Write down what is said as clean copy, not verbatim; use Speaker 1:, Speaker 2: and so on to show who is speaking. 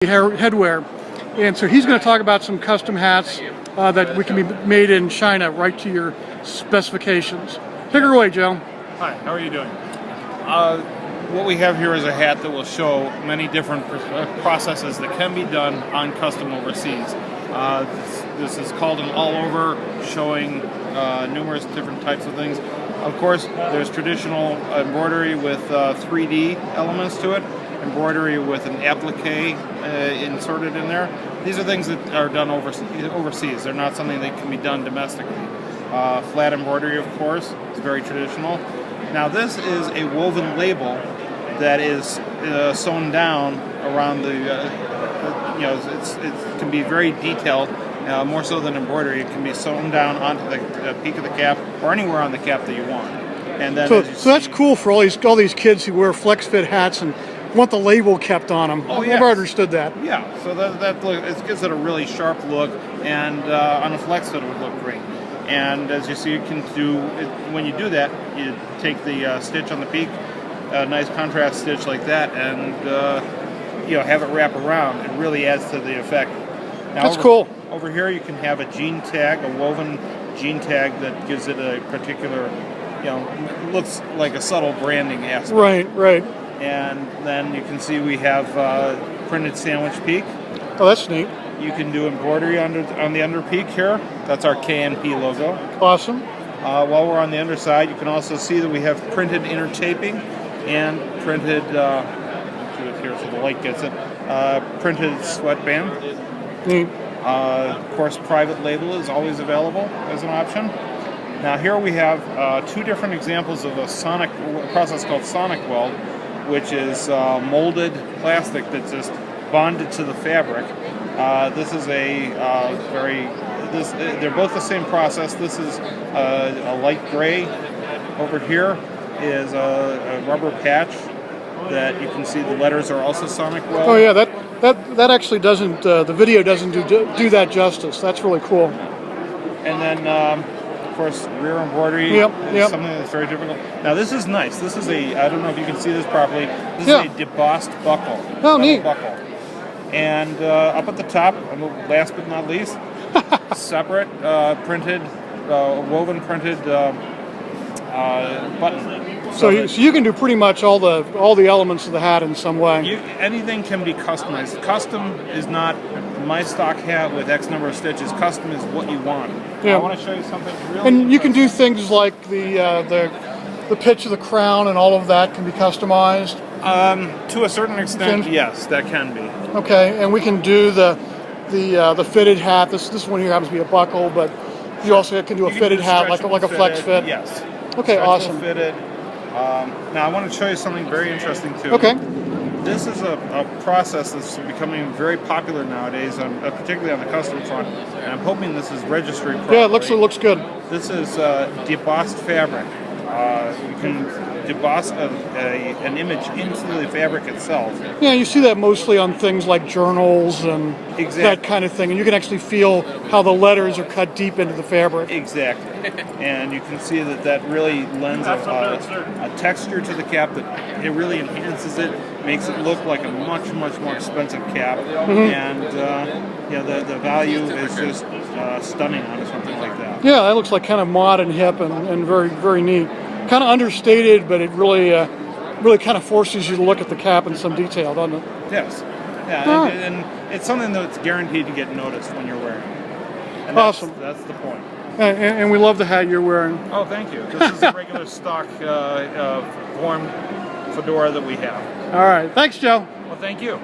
Speaker 1: headwear. And so he's going to talk about some custom hats that we can be made in China right to your specifications. Take her away, Joe.
Speaker 2: Hi, how are you doing? What we have here is a hat that will show many different processes that can be done on custom overseas. This is called an all-over, showing numerous different types of things. Of course, there's traditional embroidery with 3D elements to it, embroidery with an applique inserted in there. These are things that are done overseas. They're not something that can be done domestically. Flat embroidery, of course, is very traditional. Now this is a woven label that is sewn down around the, it can be very detailed, more so than embroidery. It can be sewn down onto the peak of the cap or anywhere on the cap that you want. And then
Speaker 1: so that's cool for all these kids who wear flex fit hats and want the label kept on them.
Speaker 2: Oh,
Speaker 1: I've never understood that.
Speaker 2: Yeah, so that look, it gives it a really sharp look, and on a flex fit it would look great. And as you see, you can do when you do that, you take the stitch on the peak, a nice contrast stitch like that, and have it wrap around. It really adds to the effect. Now,
Speaker 1: that's cool.
Speaker 2: Over here, you can have a jean tag, a woven jean tag that gives it a particular, looks like a subtle branding aspect.
Speaker 1: Right.
Speaker 2: And then you can see we have printed sandwich peak.
Speaker 1: Oh, that's neat.
Speaker 2: You can do embroidery on the under peak here. That's our KNP logo.
Speaker 1: Awesome.
Speaker 2: While we're on the underside, you can also see that we have printed inner taping and printed, do it here so the light gets it, printed sweatband.
Speaker 1: Neat.
Speaker 2: Of course, private label is always available as an option. Now here we have two different examples of a process called sonic weld, which is molded plastic that's just bonded to the fabric. This is they're both the same process. This is a light gray. Over here is a rubber patch that you can see the letters are also sonic weld.
Speaker 1: Oh yeah, that actually doesn't, the video doesn't do that justice. That's really cool.
Speaker 2: And then, of course, rear embroidery is something that's very difficult. Now this is nice. This is I don't know if you can see this properly, this is a debossed buckle.
Speaker 1: Oh, neat.
Speaker 2: Buckle. And up at the top, last but not least, separate printed, woven printed button.
Speaker 1: So you can do pretty much all the elements of the hat in some way.
Speaker 2: Anything can be customized. Custom is not my stock hat with X number of stitches. Custom is what you want.
Speaker 1: Yeah.
Speaker 2: I want to show you something really
Speaker 1: And you can do things like the pitch of the crown and all of that can be customized.
Speaker 2: To a certain extent, yes, that can be.
Speaker 1: Okay, and we can do the fitted hat. This one here happens to be a buckle, but you also can do a fitted hat like a flex fit.
Speaker 2: Yes.
Speaker 1: Okay, awesome.
Speaker 2: Fitted. Now I want to show you something very interesting too.
Speaker 1: Okay.
Speaker 2: This is a process that's becoming very popular nowadays, particularly on the custom front, and I'm hoping this is registered properly.
Speaker 1: Yeah, it looks good.
Speaker 2: This is debossed fabric. You can deboss an image into the fabric itself.
Speaker 1: Yeah, you see that mostly on things like journals and that kind of thing, and you can actually feel how the letters are cut deep into the fabric.
Speaker 2: Exactly. And you can see that really lends a texture to the cap that it really enhances it, makes it look like a much more expensive cap, and the value is just stunning on something like that.
Speaker 1: Yeah, that looks like kind of mod and hip and very neat. Kind of understated, but it really kind of forces you to look at the cap in some detail, doesn't it?
Speaker 2: Yes. Yeah, and it's something that's guaranteed to get noticed when you're wearing it. And
Speaker 1: awesome.
Speaker 2: That's the point.
Speaker 1: And we love the hat you're wearing.
Speaker 2: Oh, thank you. This is a regular stock form fedora that we have.
Speaker 1: All right. Thanks, Joe.
Speaker 2: Well, thank you.